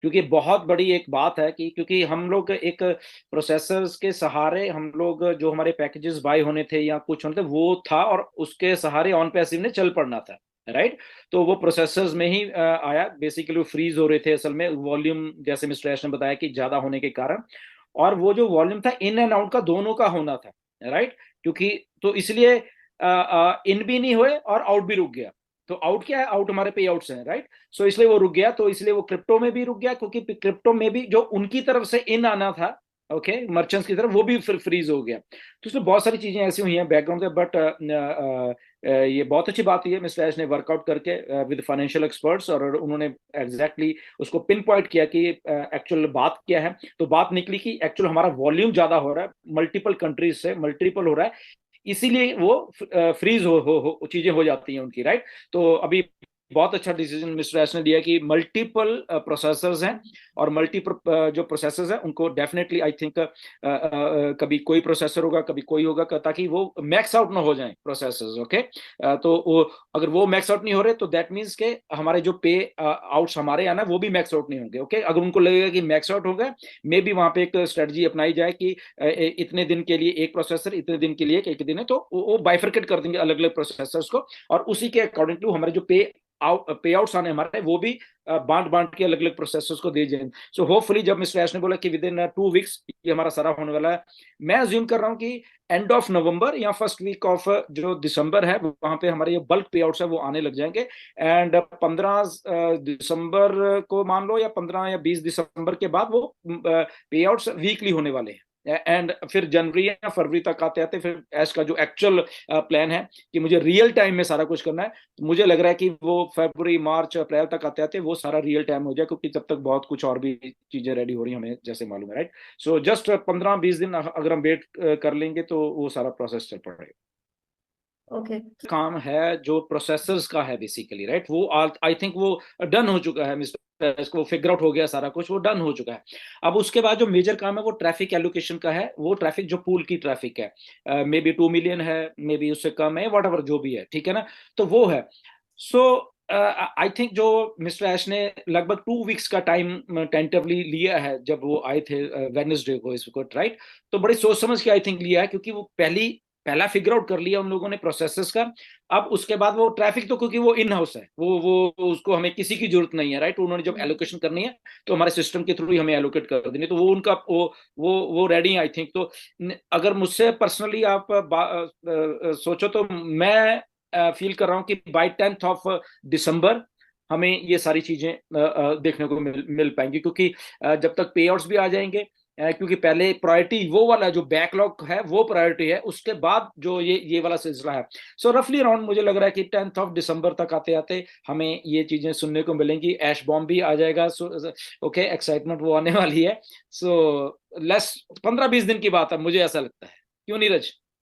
क्योंकि बहुत बड़ी एक बात है कि क्योंकि हम लोग एक प्रोसेसर्स के सहारे, हम लोग जो हमारे पैकेजेस बाय होने थे या कुछ होने थे वो था, और उसके सहारे ऑन पैसिव ने चल पड़ना था, राइट। तो वो प्रोसेसर्स में ही आया बेसिकली, वो फ्रीज हो रहे थे असल में, वॉल्यूम जैसे मिस्टर ऐश ने बताया कि ज्यादा होने के कारण। और वो जो वॉल्यूम था इन एंड आउट का दोनों का होना था, राइट। क्योंकि तो इसलिए इन भी नहीं हुए और आउट भी रुक गया। तो आउट क्या है, आउट हमारे पे आउट्स हैं, राइट। सो इसलिए वो रुक गया, तो इसलिए वो क्रिप्टो में भी रुक गया, क्योंकि क्रिप्टो में भी जो उनकी तरफ से इन आना था, ओके, मर्चेंट्स की तरफ, वो भी फ्रीज हो गया। तो इसमें बहुत सारी चीजें ऐसी हुई हैं बैकग्राउंड में, बट ये बहुत अच्छी बात हुई है मिस्टर एश ने वर्कआउट करके विद फाइनेंशियल एक्सपर्ट्स, और उन्होंने एग्जैक्टली उसको पिन पॉइंट किया कि एक्चुअल बात क्या है। तो बात निकली कि एक्चुअल हमारा वॉल्यूम ज्यादा हो रहा है, मल्टीपल कंट्रीज से मल्टीपल हो रहा है, इसीलिए वो फ्रीज हो चीजें हो जाती हैं उनकी, राइट। तो अभी बहुत अच्छा डिसीजन मिस्टर एस ने दिया कि मल्टीपल प्रोसेसर्स हैं, और मल्टीपल जो प्रोसेसर्स हैं उनको डेफिनेटली आई थिंक कभी कोई प्रोसेसर होगा, कभी कोई होगा, ताकि वो मैक्स आउट ना हो जाए प्रोसेसर्स, ओके। तो वो अगर वो मैक्स आउट नहीं हो रहे तो दैट मीन्स के हमारे जो पे आउट्स हमारे आना वो भी मैक्स आउट नहीं होंगे, ओके। अगर उनको लगेगा कि मैक्स आउट हो गए, मे बी वहां पे एक स्ट्रेटजी अपनाई जाए कि इतने दिन के लिए एक प्रोसेसर, इतने दिन के लिए एक दिन है, तो वो बाइफरकेट कर देंगे अलग अलग प्रोसेसर्स को, और उसी के अकॉर्डिंग टू हमारे जो पे आउट्स आने हमारे, वो भी बांट बांट के अलग अलग प्रोसेसर्स को दे जाएंगे। सो होपफुली जब मिस्टर ऐश ने बोला कि विद इन 2 वीक्स ये हमारा सारा होने वाला है, मैं अज्यूम कर रहा हूँ कि एंड ऑफ नवंबर या फर्स्ट वीक ऑफ जो दिसंबर है, वहां पे हमारे ये बल्क पे आउट्स है वो आने लग जाएंगे। एंड 15 दिसंबर को मान लो, या 15 या 20 दिसंबर के बाद वो पे आउट्स वीकली होने वाले हैं। एंड फिर जनवरी या फरवरी तक आते आते फिर ऐश का जो एक्चुअल प्लान है कि मुझे रियल टाइम में सारा कुछ करना है, तो मुझे लग रहा है कि वो फरवरी मार्च अप्रैल तक आते आते वो सारा रियल टाइम हो जाए, क्योंकि तब तक बहुत कुछ और भी चीजें रेडी हो रही हैं हमें जैसे मालूम है, राइट। सो जस्ट 15-20 दिन अगर हम वेट कर लेंगे तो वो सारा प्रोसेस चल पड़ेगा। ओके। काम है जो प्रोसेसर्स का है बेसिकली, राइट, वो आई थिंक वो डन हो चुका है मिस्टर, इसको फिगर आउट हो गया सारा कुछ, वो डन हो चुका है। अब उसके बाद जो मेजर काम है वो ट्रैफिक एलोकेशन का है, वो ट्रैफिक जो पूल की ट्रैफिक है, मे बी 2 मिलियन है, मे बी उससे कम है, वट एवर जो भी है, ठीक है ना। तो वो है। सो आई थिंक जो मिस्टर ऐश ने लगभग 2 वीक्स का टाइम टेंटिवली लिया है, जब वो आए थे वेडनेसडे को इस वक्त, राइट। तो बड़ी सोच समझ के आई थिंक लिया है, क्योंकि वो पहला फिगर आउट कर लिया उन लोगों ने प्रोसेसर्स का। अब उसके बाद वो ट्रैफिक तो, क्योंकि वो इन हाउस है, वो उसको हमें किसी की जरूरत नहीं है, राइट। उन्होंने जब एलोकेशन करनी है तो हमारे सिस्टम के थ्रू ही हमें एलोकेट कर देनी, तो वो उनका वो रेडी है आई थिंक। तो अगर मुझसे पर्सनली आप सोचो तो मैं फील कर रहा हूँ कि बाय 10th ऑफ दिसंबर हमें ये सारी चीजें देखने को मिल पाएंगी, क्योंकि जब तक पे आउट्स भी आ जाएंगे, क्योंकि पहले प्रायोरिटी वो वाला जो बैकलॉग है वो प्रायोरिटी है, उसके बाद जो ये वाला सिलसिला है। सो रफली अराउंड मुझे लग रहा है कि 10th ऑफ दिसंबर तक आते आते हमें ये चीजें सुनने को मिलेंगी, ऐश बॉम्ब भी आ जाएगा। ओके, एक्साइटमेंट वो आने वाली है। सो लेस 15-20 दिन की बात है, मुझे ऐसा लगता है, क्यों नीरज?